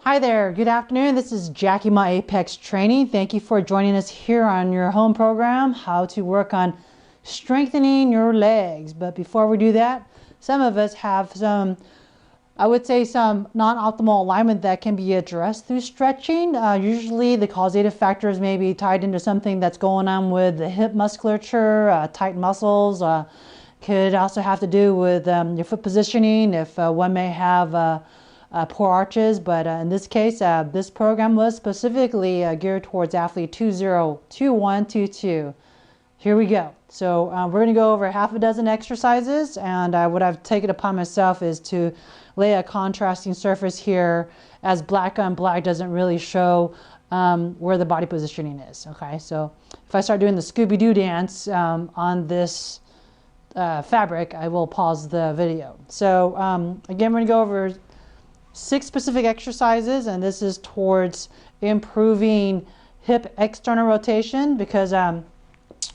Hi there, good afternoon. This is Jackie, my Apex Training. Thank you for joining us here on your home program, how to work on strengthening your legs. But before we do that, some of us have some, I would say, some non-optimal alignment that can be addressed through stretching. Usually the causative factors may be tied into something that's going on with the hip musculature, tight muscles. Could also have to do with your foot positioning, if one may have poor arches, but in this case, this program was specifically geared towards athlete 202122. Here we go. So we're going to go over half a dozen exercises, and what I've taken upon myself is to lay a contrasting surface here, as black on black doesn't really show where the body positioning is. Okay, so if I start doing the Scooby-Doo dance on this fabric, I will pause the video. So again, we're going to go over 6 specific exercises, and this is towards improving hip external rotation, because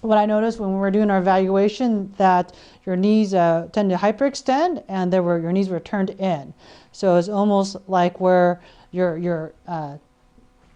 what I noticed when we were doing our evaluation, that your knees tend to hyperextend, and your knees were turned in. So it's almost like where your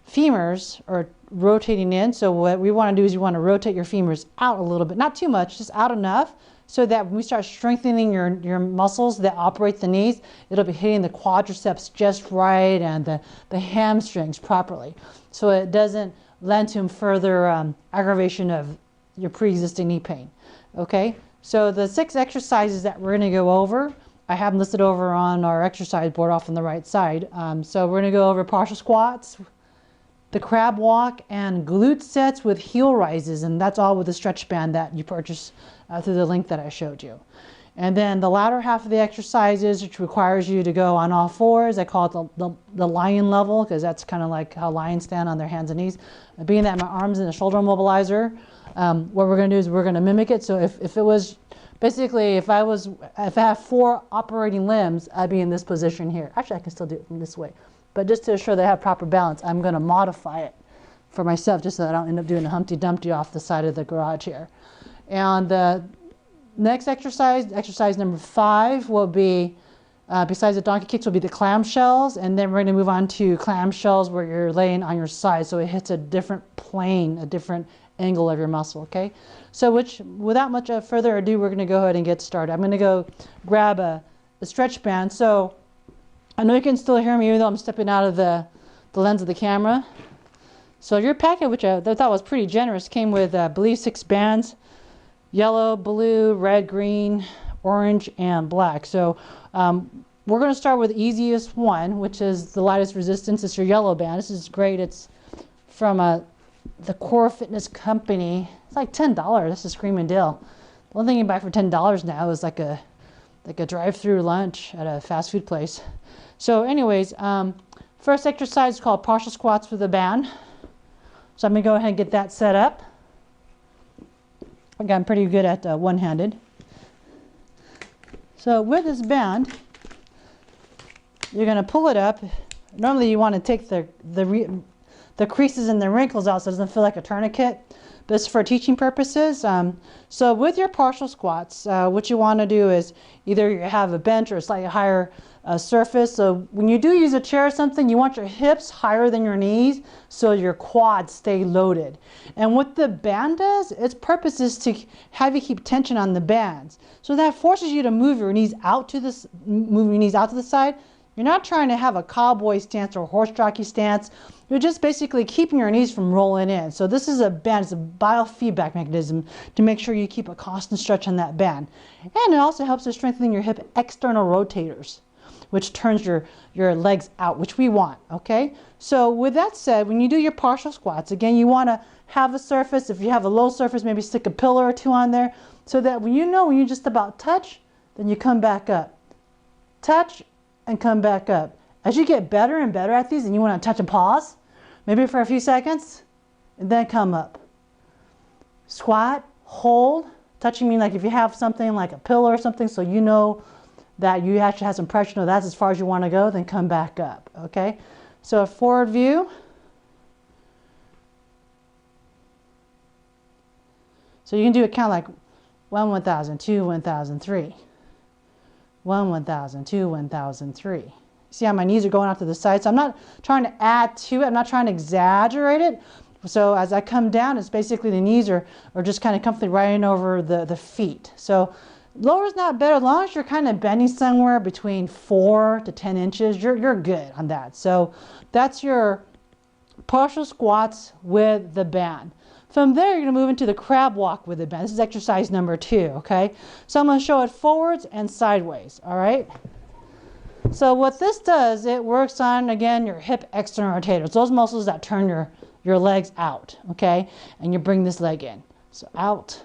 femurs are rotating in. So what we want to do is you want to rotate your femurs out a little bit, not too much, just out enough, so that when we start strengthening your muscles that operate the knees, it'll be hitting the quadriceps just right and the hamstrings properly. So it doesn't lend to further aggravation of your pre-existing knee pain. Okay, so the 6 exercises that we're going to go over, I have them listed over on our exercise board off on the right side. So we're going to go over partial squats, the crab walk, and glute sets with heel rises, and that's all with the stretch band that you purchase through the link that I showed you. And then the latter half of the exercises, which requires you to go on all fours, I call it the lion level, because that's kind of like how lions stand on their hands and knees. Being that my arms in a shoulder mobilizer, what we're going to do is we're going to mimic it. So if it was basically, if I have 4 operating limbs, I'd be in this position here. Actually, I can still do it in this way. But just to ensure they have proper balance, I'm going to modify it for myself, just so that I don't end up doing a Humpty Dumpty off the side of the garage here. And the next exercise number 5, will be, besides the donkey kicks, will be the clamshells. And then we're going to move on to clamshells where you're laying on your side, so it hits a different plane, a different angle of your muscle, okay? So without much further ado, we're going to go ahead and get started. I'm going to go grab a stretch band. So I know you can still hear me even though I'm stepping out of the lens of the camera. So your packet, which I thought was pretty generous, came with, I believe, 6 bands: yellow, blue, red, green, orange, and black. So we're going to start with the easiest one, which is the lightest resistance. It's your yellow band. This is great. It's from the Core Fitness Company. It's like $10. That's a screaming deal. The only thing you buy for $10 now is like a drive-through lunch at a fast food place. So anyways, first exercise is called partial squats with a band. So I'm going to go ahead and get that set up. I think I'm pretty good at one-handed. So with this band, you're going to pull it up. Normally you want to take the creases and the wrinkles out so it doesn't feel like a tourniquet. But it's for teaching purposes. So with your partial squats, what you want to do is either you have a bench or a slightly higher surface. So when you do use a chair or something, you want your hips higher than your knees so your quads stay loaded. And what the band does, its purpose is to have you keep tension on the bands. So that forces you to move your knees out to the side. You're not trying to have a cowboy stance or horse jockey stance. You're just basically keeping your knees from rolling in. So this is a band, it's a biofeedback mechanism to make sure you keep a constant stretch on that band. And it also helps to strengthen your hip external rotators, which turns your legs out, which we want, okay? So with that said, when you do your partial squats, again, you want to have a surface. If you have a low surface, maybe stick a pillow or 2 on there, so that when you just about touch, then you come back up. Touch and come back up. As you get better and better at these, and you want to touch and pause, maybe for a few seconds, and then come up. Squat, hold. Touching means like if you have something like a pillow or something, so you know that you actually have some pressure, no, that's as far as you want to go, then come back up, okay? So a forward view. So you can do it kind of like 1, 1,000, 2, 1,000, 3. 1, 1,000, 2, 1,000, 3. See how my knees are going out to the side? So I'm not trying to add to it. I'm not trying to exaggerate it. So as I come down, it's basically the knees are just kind of comfortably riding over the feet. So lower is not better. As long as you're kind of bending somewhere between 4 to 10 inches, you're good on that. So that's your partial squats with the band. From there, you're going to move into the crab walk with the band. This is exercise number 2, okay? So I'm going to show it forwards and sideways, all right? So what this does, it works on, again, your hip external rotators, those muscles that turn your legs out, okay? And you bring this leg in. So out,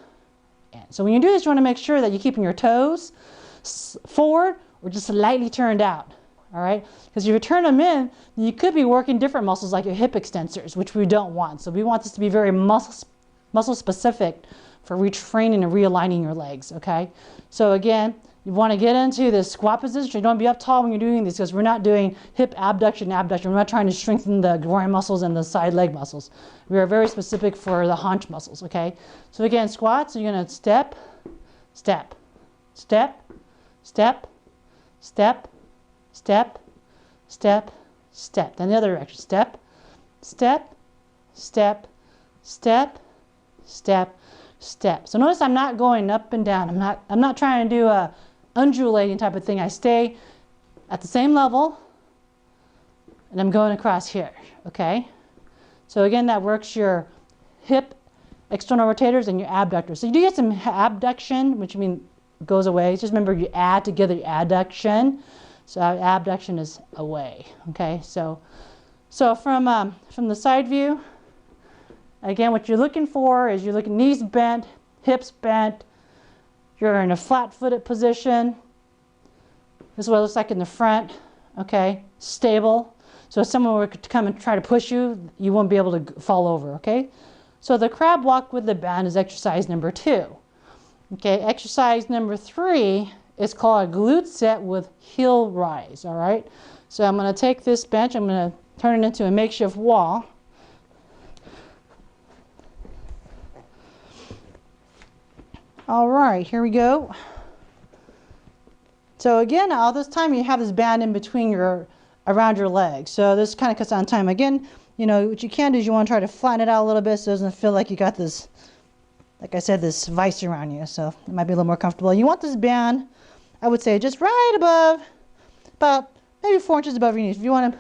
in. So when you do this, you want to make sure that you're keeping your toes forward or just slightly turned out, all right? Because if you turn them in, you could be working different muscles like your hip extensors, which we don't want. So we want this to be very muscle specific for retraining and realigning your legs, okay? So again, you want to get into this squat position. You don't want to be up tall when you're doing this because we're not doing hip abduction. We're not trying to strengthen the groin muscles and the side leg muscles. We are very specific for the haunch muscles, okay? So again, squats, so you're going to step, step, step, step, step, step, step, step. Then the other direction. Step, step, step, step, step, step. So notice I'm not going up and down. I'm not trying to do a undulating type of thing. I stay at the same level and I'm going across here, okay? So again, that works your hip external rotators and your abductors. So you do get some abduction, which means goes away. Just remember you add together your adduction. So abduction is away, okay? So from the side view, again, what you're looking for is you're looking knees bent, hips bent. You're in a flat-footed position. This is what it looks like in the front, okay? Stable. So if someone were to come and try to push you, you won't be able to fall over, okay? So the crab walk with the band is exercise number 2. Okay, exercise number 3 is called a glute set with heel rise, all right? So I'm going to take this bench, I'm going to turn it into a makeshift wall. All right, here we go. So again, all this time you have this band in between around your legs. So this kind of cuts down time. Again, you know, what you can do is you want to try to flatten it out a little bit so it doesn't feel like you got this, like I said, this vice around you. So it might be a little more comfortable. You want this band, I would say, just right above, about maybe 4 inches above your knees. If you want to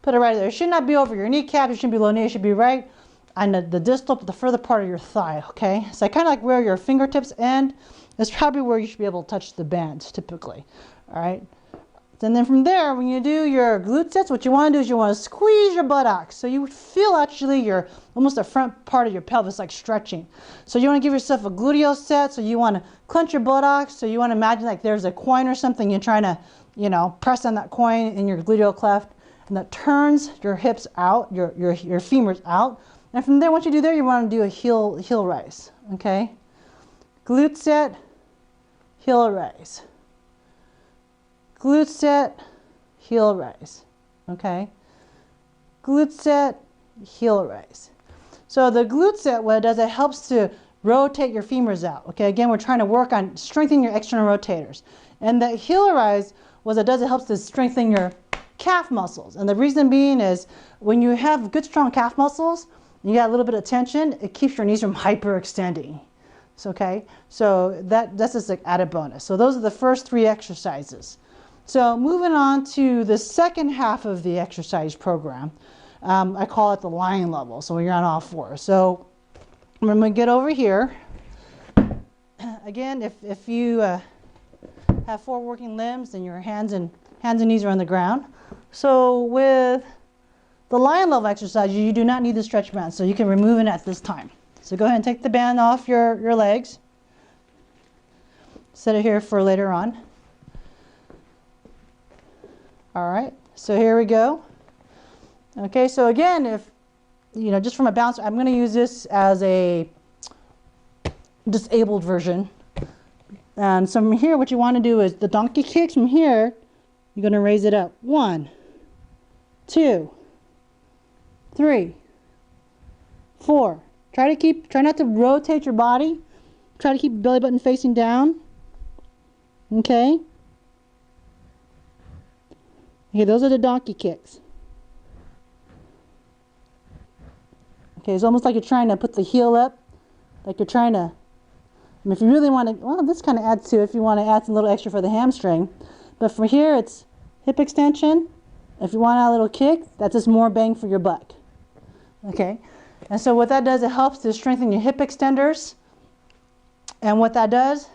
put it right there. It should not be over your kneecap. It shouldn't be below knee. It should be right on the distal, the further part of your thigh, okay? So kind of like where your fingertips end is probably where you should be able to touch the bands typically, all right? And then from there, when you do your glute sets, what you want to do is you want to squeeze your buttocks. So you feel actually your, almost the front part of your pelvis like stretching. So you want to give yourself a gluteal set. So you want to clench your buttocks. So you want to imagine like there's a coin or something. You're trying to, you know, press on that coin in your gluteal cleft. And that turns your hips out, your femurs out. And from there, once you do there, you want to do a heel rise, okay? Glute set, heel rise. Glute set, heel rise, okay? Glute set, heel rise. So the glute set, what it does, it helps to rotate your femurs out, okay? Again, we're trying to work on strengthening your external rotators. And the heel rise, what it does, it helps to strengthen your calf muscles. And the reason being is when you have good, strong calf muscles, you got a little bit of tension, it keeps your knees from hyperextending. So, okay? So that's just an added bonus. So those are the first 3 exercises. So moving on to the second half of the exercise program, I call it the lion level. So when you're on all 4. So I'm going to get over here. Again, if you have 4 working limbs, then your hands and knees are on the ground. So with the lion level exercise, you do not need the stretch band, so you can remove it at this time. So go ahead and take the band off your legs. Set it here for later on. All right, so here we go. Okay, so again, if, you know, just from a balance, I'm going to use this as a disabled version. And so from here, what you want to do is the donkey kicks from here, you're going to raise it up. 1, 2, 3, 4. Try not to rotate your body. Try to keep your belly button facing down. Okay. Okay, those are the donkey kicks. Okay, it's almost like you're trying to put the heel up, like you're trying to, if you really want to, well, this kind of adds to it if you want to add some little extra for the hamstring. But for here, it's hip extension. If you want a little kick, that's just more bang for your buck. Okay, and so what that does, it helps to strengthen your hip extenders. And what that does,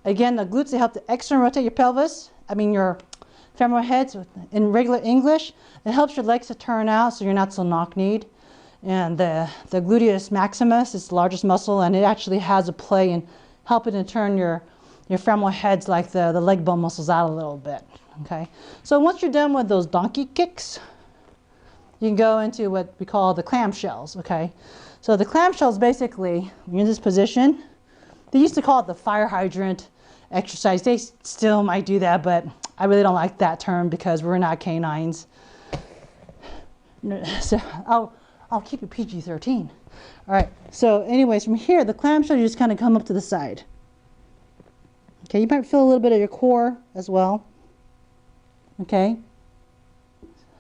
again, the glutes, they help to externally rotate your pelvis. Your femoral heads. In regular English, it helps your legs to turn out so you're not so knock-kneed. And the gluteus maximus is the largest muscle, and it actually has a play in helping to turn your femoral heads, like the leg bone muscles, out a little bit. Okay, so once you're done with those donkey kicks, you can go into what we call the clamshells. Okay, so the clamshells, basically, when you're in this position, they used to call it the fire hydrant exercise. They still might do that, but I really don't like that term because we're not canines. So I'll keep it PG-13. All right, so anyways, from here, the clamshell, you just kind of come up to the side. Okay, you might feel a little bit of your core as well. Okay,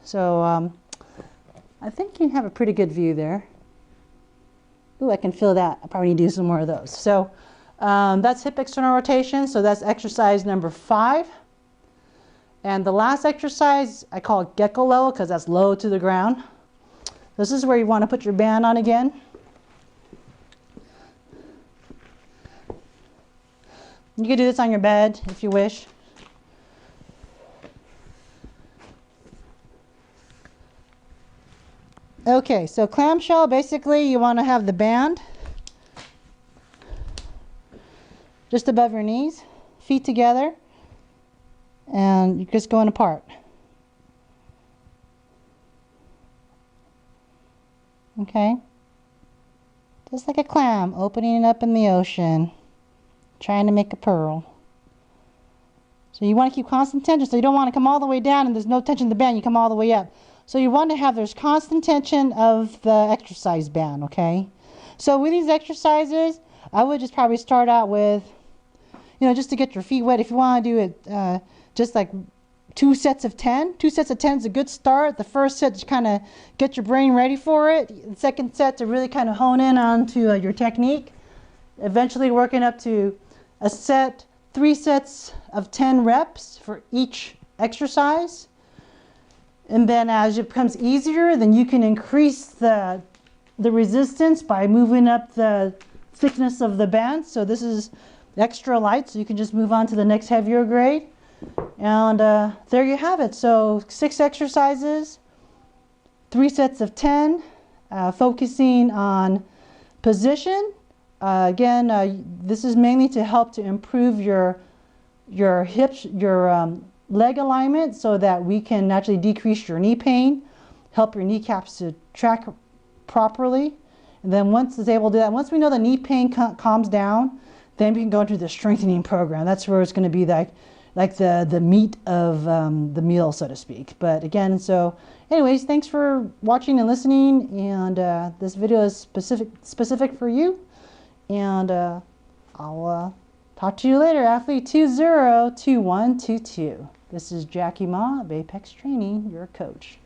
so I think you have a pretty good view there. Ooh, I can feel that. I probably need to do some more of those. So that's hip external rotation. So that's exercise number 5. And the last exercise, I call it gecko level because that's low to the ground. This is where you want to put your band on again. You can do this on your bed if you wish. Okay, so clamshell, basically you want to have the band just above your knees, feet together, and you're just going apart. Okay, just like a clam opening up in the ocean, trying to make a pearl. So you want to keep constant tension, so you don't want to come all the way down and there's no tension in the band, you come all the way up. So you want to have, there's constant tension of the exercise band, okay? So with these exercises, I would just probably start out with, just to get your feet wet. If you want to do it just like 2 sets of 10. 2 sets of 10 is a good start. The first set to kind of get your brain ready for it. The second set to really kind of hone in onto your technique. Eventually working up to a set, 3 sets of 10 reps for each exercise. And then as it becomes easier, then you can increase the resistance by moving up the thickness of the band. So this is extra light, so you can just move on to the next heavier grade. And there you have it. So 6 exercises, 3 sets of 10, focusing on position. Again, this is mainly to help to improve your hips, your leg alignment, so that we can actually decrease your knee pain, help your kneecaps to track properly. And then once it's able to do that, once we know the knee pain calms down, then we can go into the strengthening program. That's where it's going to be like the meat of the meal, so to speak. But again, so anyways, thanks for watching and listening. And this video is specific for you. And I'll talk to you later, athlete 202122. This is Jackie Ma of Apex Training, your coach.